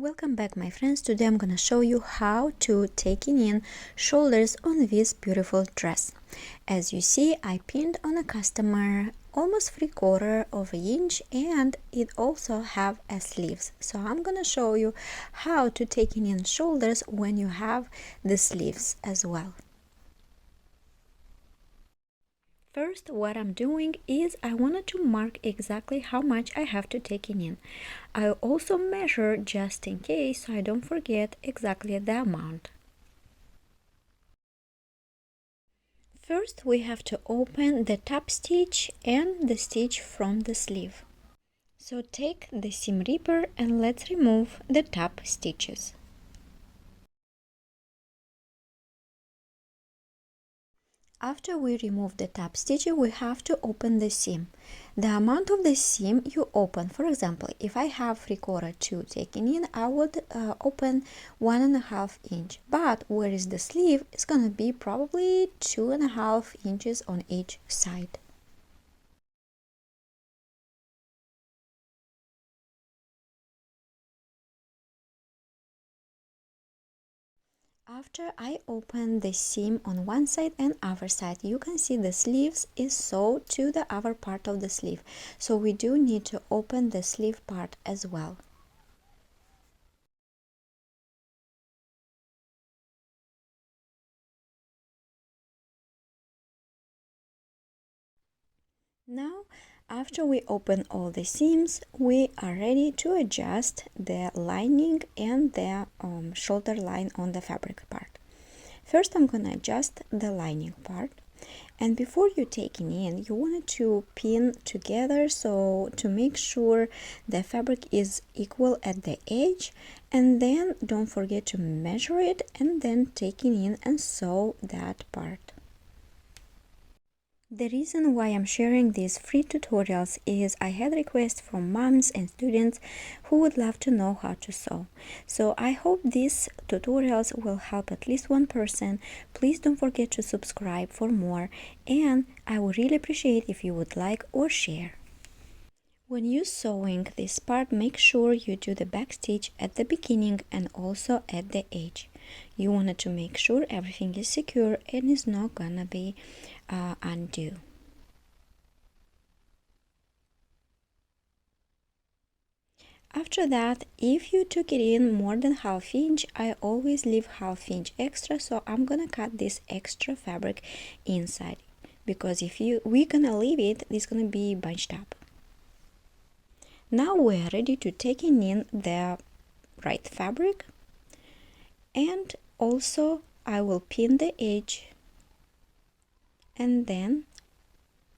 Welcome back, my friends. Today I'm gonna show you how to taking in shoulders on this beautiful dress. As you see, I pinned on a customer almost 3/4 of an inch, and it also have a sleeves. So I'm gonna show you how to taking in shoulders when you have the sleeves as well. First, what I'm doing is I wanted to mark exactly how much I have to take in. I also measure just in case so I don't forget exactly the amount. First, we have to open the top stitch and the stitch from the sleeve. So take the seam ripper and let's remove the top stitches. After we remove the top stitch, we have to open the seam. The amount of the seam you open, for example, if I have 3/4 to taking in, I would open 1.5 inch. But where is the sleeve? It's gonna be probably 2.5 inches on each side. After I open the seam on one side and other side, you can see the sleeves is sewed to the other part of the sleeve. So we do need to open the sleeve part as well. Now, after we open all the seams, we are ready to adjust the lining and the shoulder line on the fabric part. First, I'm gonna adjust the lining part. And before you taking in, you want to pin together so to make sure the fabric is equal at the edge, and then don't forget to measure it and then taking in and sew that part. The reason why I'm sharing these free tutorials is I had requests from moms and students who would love to know how to sew. So I hope these tutorials will help at least one person. Please don't forget to subscribe for more, and I would really appreciate if you would like or share. When you're sewing this part, make sure you do the back stitch at the beginning and also at the edge. You wanted to make sure everything is secure and is not gonna be undo. After that, if you took it in more than 1/2 inch, I always leave 1/2 inch extra, so I'm gonna cut this extra fabric inside, because if we're gonna leave it, it's gonna be bunched up. Now we're ready to take in the right fabric, and also I will pin the edge, and then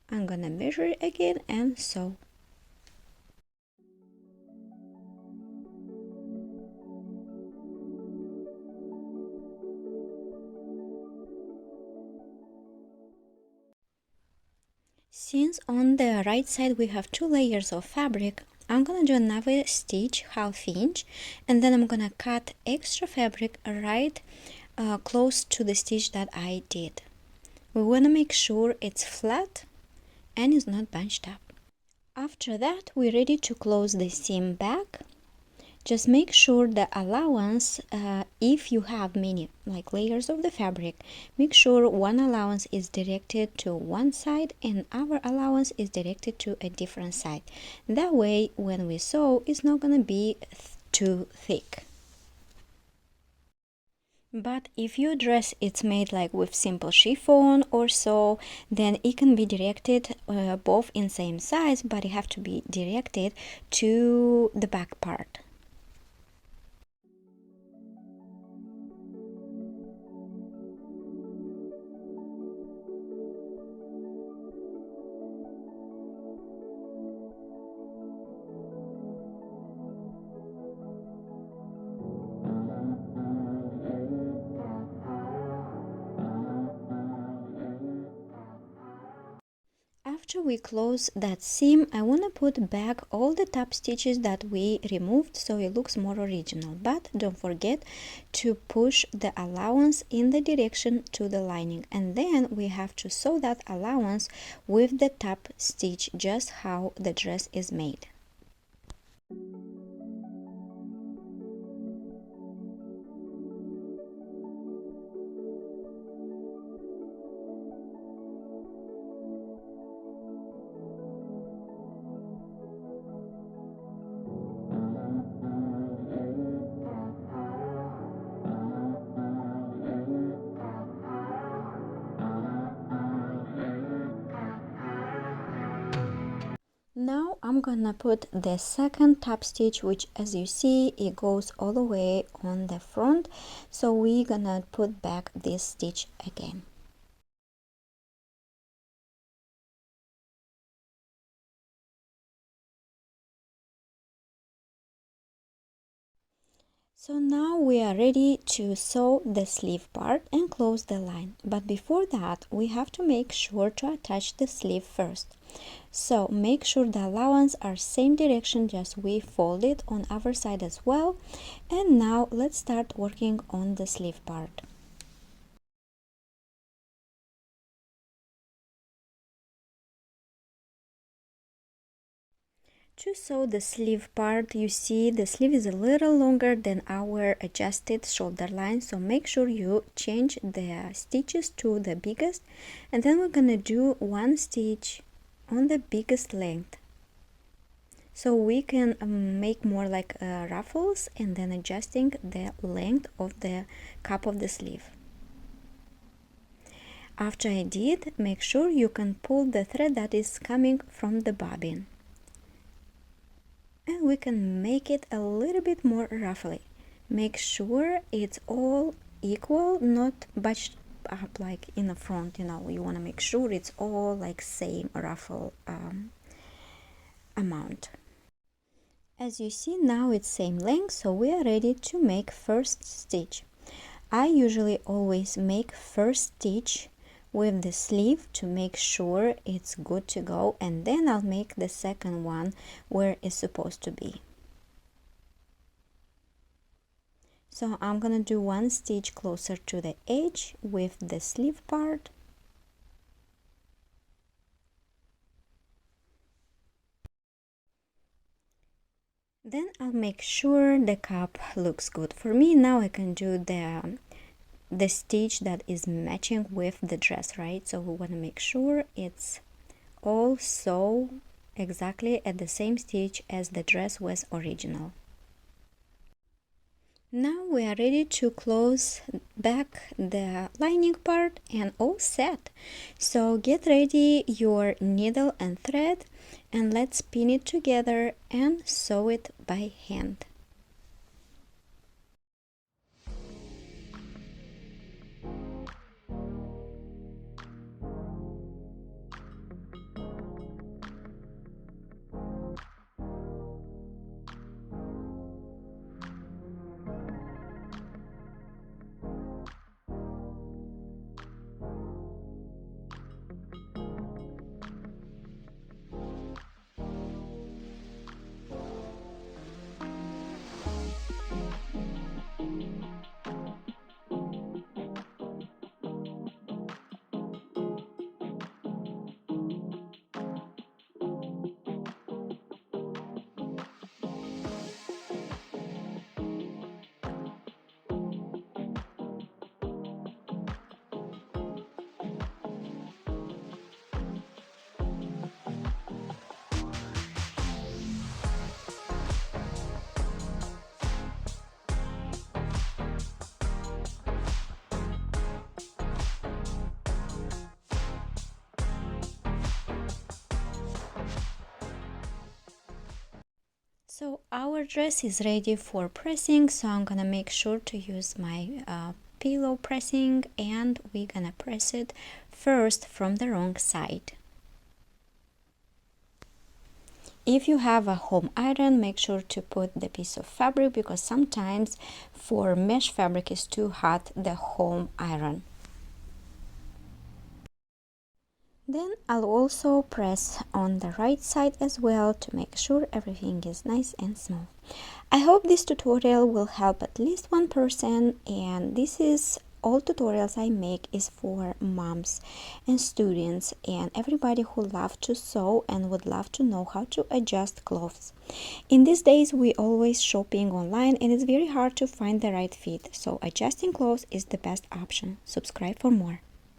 I'm gonna measure it again and sew. Since on the right side we have 2 layers of fabric, I'm gonna do another stitch 1/2 inch, and then I'm gonna cut extra fabric right close to the stitch that I did. We wanna make sure it's flat and is not bunched up. After that, we're ready to close the seam back. Just make sure the allowance, if you have many like layers of the fabric, make sure one allowance is directed to one side and our allowance is directed to a different side. That way, when we sew, it's not gonna be too thick. But if your dress is made like with simple chiffon or so, then it can be directed both in same size, but it have to be directed to the back part. After we close that seam, I want to put back all the top stitches that we removed so it looks more original. But don't forget to push the allowance in the direction to the lining, and then we have to sew that allowance with the top stitch, just how the dress is made. Now I'm gonna put the second top stitch, which as you see it goes all the way on the front, so we're gonna put back this stitch again. So now we are ready to sew the sleeve part and close the line. But before that, we have to make sure to attach the sleeve first. So make sure the allowance are same direction, just we fold it on our side as well. And now let's start working on the sleeve part. To sew the sleeve part, you see the sleeve is a little longer than our adjusted shoulder line, so make sure you change the stitches to the biggest, and then we're gonna do one stitch on the biggest length, so we can make more like ruffles, and then adjusting the length of the cup of the sleeve. After I did, make sure you can pull the thread that is coming from the bobbin, and we can make it a little bit more ruffly. Make sure it's all equal, not bunched up like in the front, you know, you want to make sure it's all like same ruffle amount. As you see now it's same length, so we are ready to make first stitch. I usually always make first stitch with the sleeve to make sure it's good to go, and then I'll make the second one where it's supposed to be. So I'm gonna do one stitch closer to the edge with the sleeve part, then I'll make sure the cup looks good for me. Now I can do the stitch that is matching with the dress, right? So we want to make sure it's all sew exactly at the same stitch as the dress was original. Now we are ready to close back the lining part and all set. So get ready your needle and thread, and let's pin it together and sew it by hand. So our dress is ready for pressing, so I'm gonna make sure to use my pillow pressing, and we're gonna press it first from the wrong side. If you have a home iron, make sure to put the piece of fabric, because sometimes for mesh fabric is too hot, the home iron. Then I'll also press on the right side as well to make sure everything is nice and smooth. I hope this tutorial will help at least one person, and this is all tutorials I make is for moms and students and everybody who love to sew and would love to know how to adjust clothes. In these days we always shopping online and it's very hard to find the right fit, so adjusting clothes is the best option. Subscribe for more.